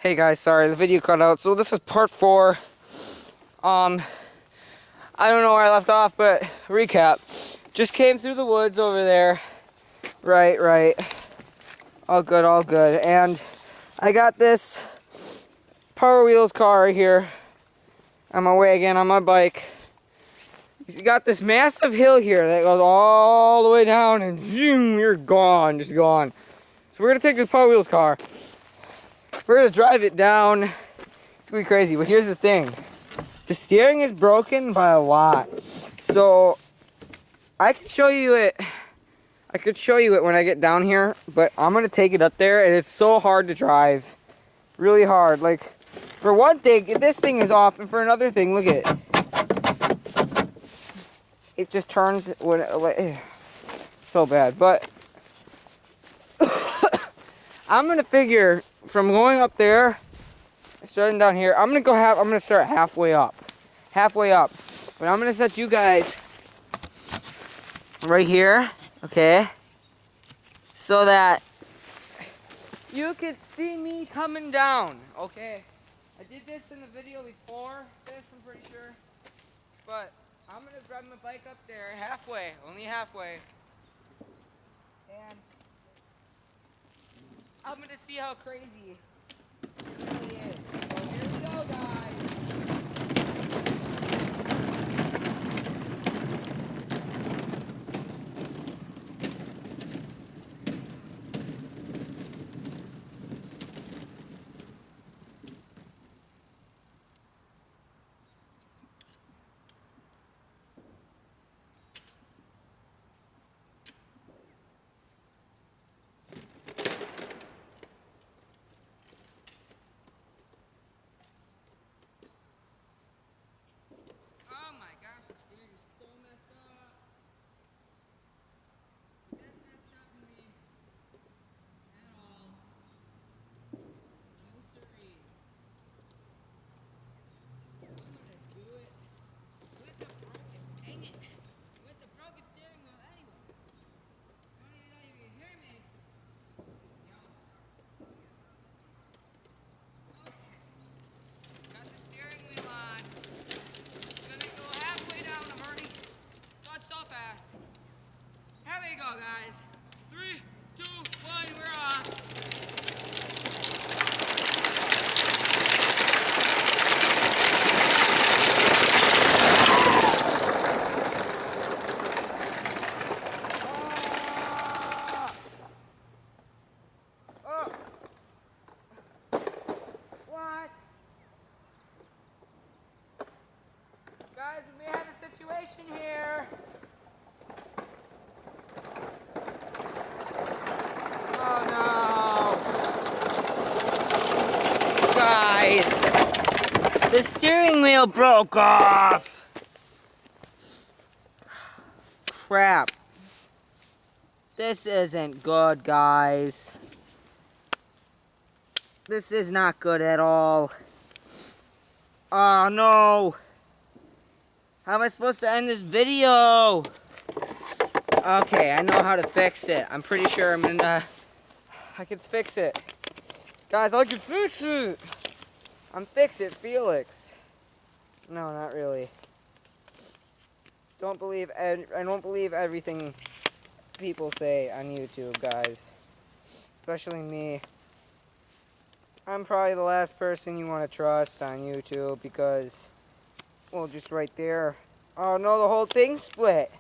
Hey guys, sorry, the video cut out. So this is part 4. I don't know where I left off, but recap. Just came through the woods over there. Right. All good. And I got this Power Wheels car right here on my way again on my bike. You got this massive hill here that goes all the way down and zoom, you're gone, just gone. So we're gonna take this Power Wheels car. We're gonna drive it down. It's gonna be crazy, but here's the thing. The steering is broken by a lot. So I could show you it. I could show you it when I get down here, but I'm gonna take it up there and it's so hard to drive. Really hard. Like, for one thing, this thing is off, and for another thing, look at it. It just turns when so bad. But I'm gonna figure from going up there, starting down here, I'm gonna start halfway up. But I'm gonna set you guys right here, okay? So that you can see me coming down, okay? I did this in the video before this, I'm pretty sure. But I'm gonna drive my bike up there halfway, only halfway. And I'm gonna see how crazy it really is. So here we go, guys. Guys, 3, 2, 1, we're off. What? Guys, we may have a situation here. The steering wheel broke off. Crap. This isn't good, guys. This is not good at all. Oh no. How am I supposed to end this video? Okay, I know how to fix it. I'm pretty sure I can fix it. Guys, I can fix it. I'm Fix It Felix. No, not really. I don't believe everything people say on YouTube, guys. Especially me. I'm probably the last person you want to trust on YouTube because, well, just right there. Oh no, the whole thing split.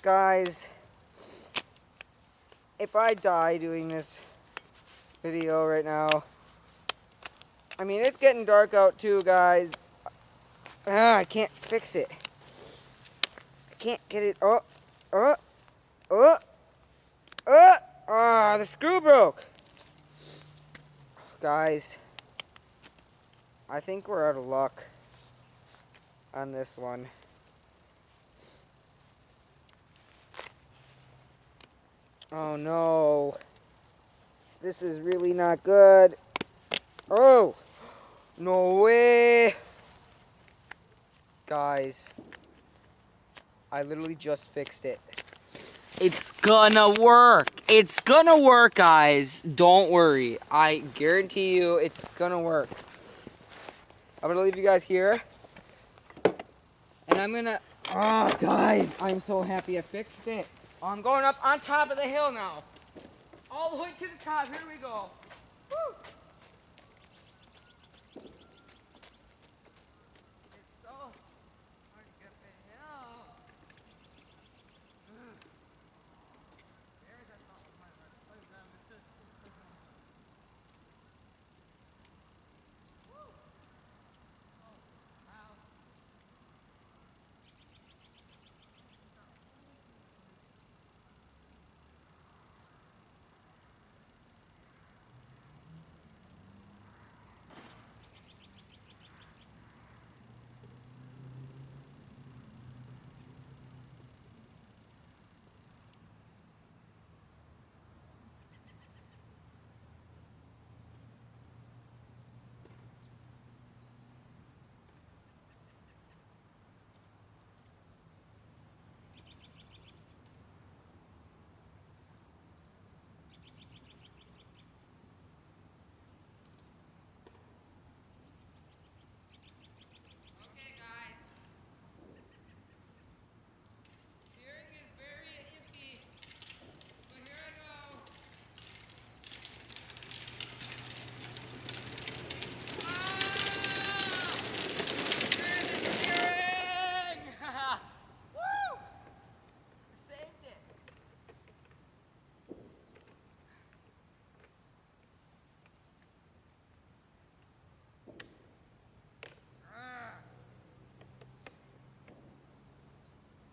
Guys, if I die doing this video right now, I mean, it's getting dark out too, guys. I can't fix it. I can't get it. The screw broke. Guys, I think we're out of luck on this one. Oh no. This is really not good. Oh! No way! Guys, I literally just fixed it. It's gonna work. It's gonna work, guys. Don't worry. I guarantee you it's gonna work. I'm gonna leave you guys here. And I'm gonna... Oh, guys, I'm so happy I fixed it. I'm going up on top of the hill now. All the way to the top. Here we go. Woo! It's so hard to get the hill. There's that top of my left playground. It's just... Woo! Oh, wow. Okay, guys. Steering is very iffy. But here I go. Woo! Saved it.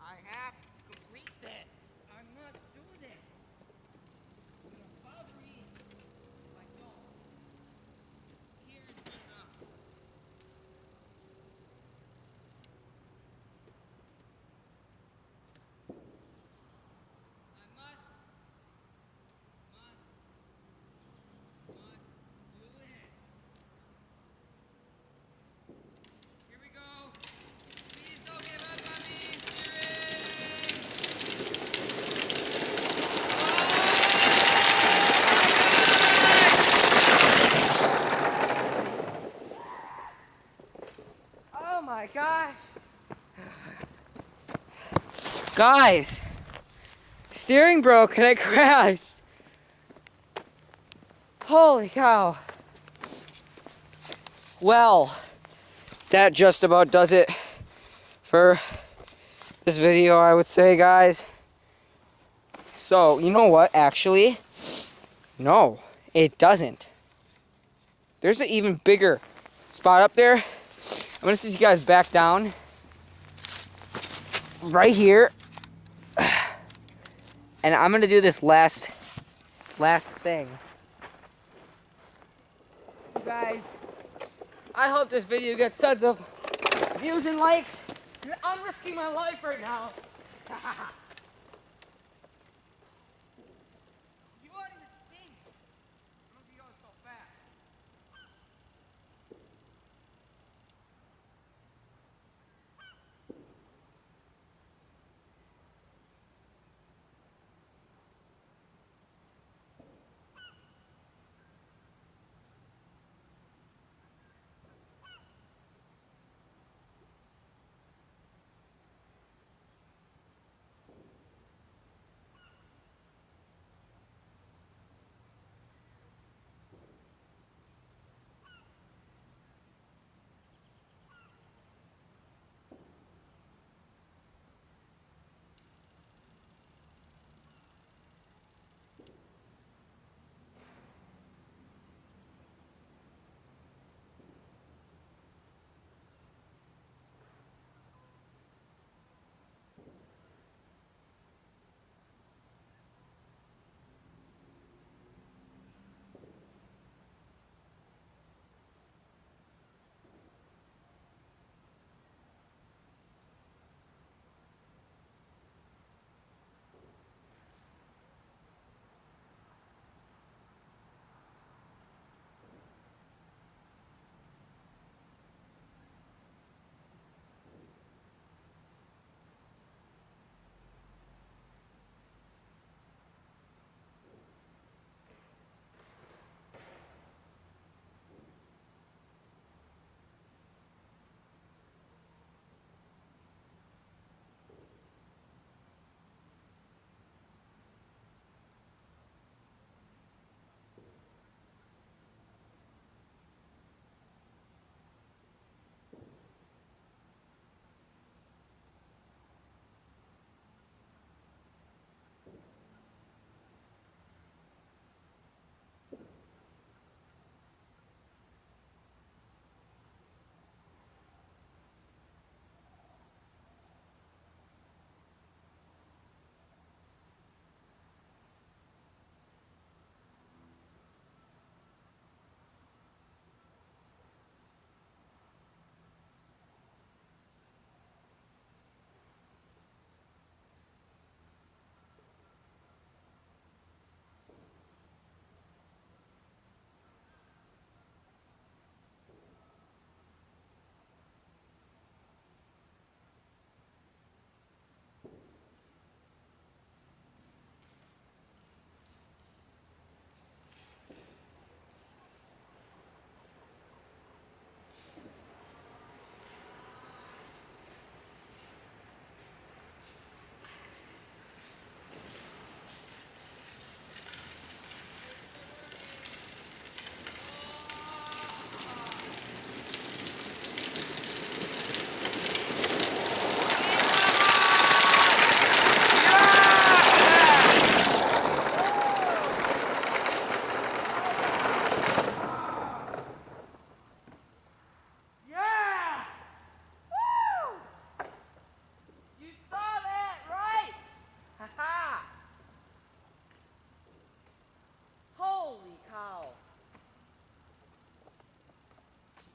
I have to complete this. I must do this. It's gonna bother me if I don't. Here's enough. I must do this. Here we go. Please don't give up on me, steering. Oh my gosh. Guys, steering broke and I crashed. Holy cow. Well, that just about does it for this video, I would say, guys. So, you know what, actually? No, it doesn't. There's an even bigger spot up there. I'm gonna sit you guys back down. Right here. And I'm gonna do this last thing. You guys, I hope this video gets tons of views and likes. I'm risking my life right now. You aren't even seeing it. I'm gonna be going so fast.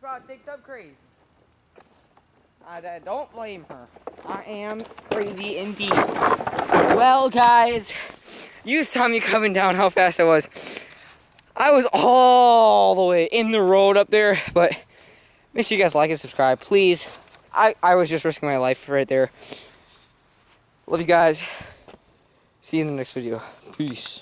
probably thinks I'm crazy. I don't blame her. I am crazy indeed. Well, guys, you saw me coming down how fast I was. I was all the way in the road up there, but make sure you guys like and subscribe, please. I was just risking my life right there. Love you guys. See you in the next video. Peace.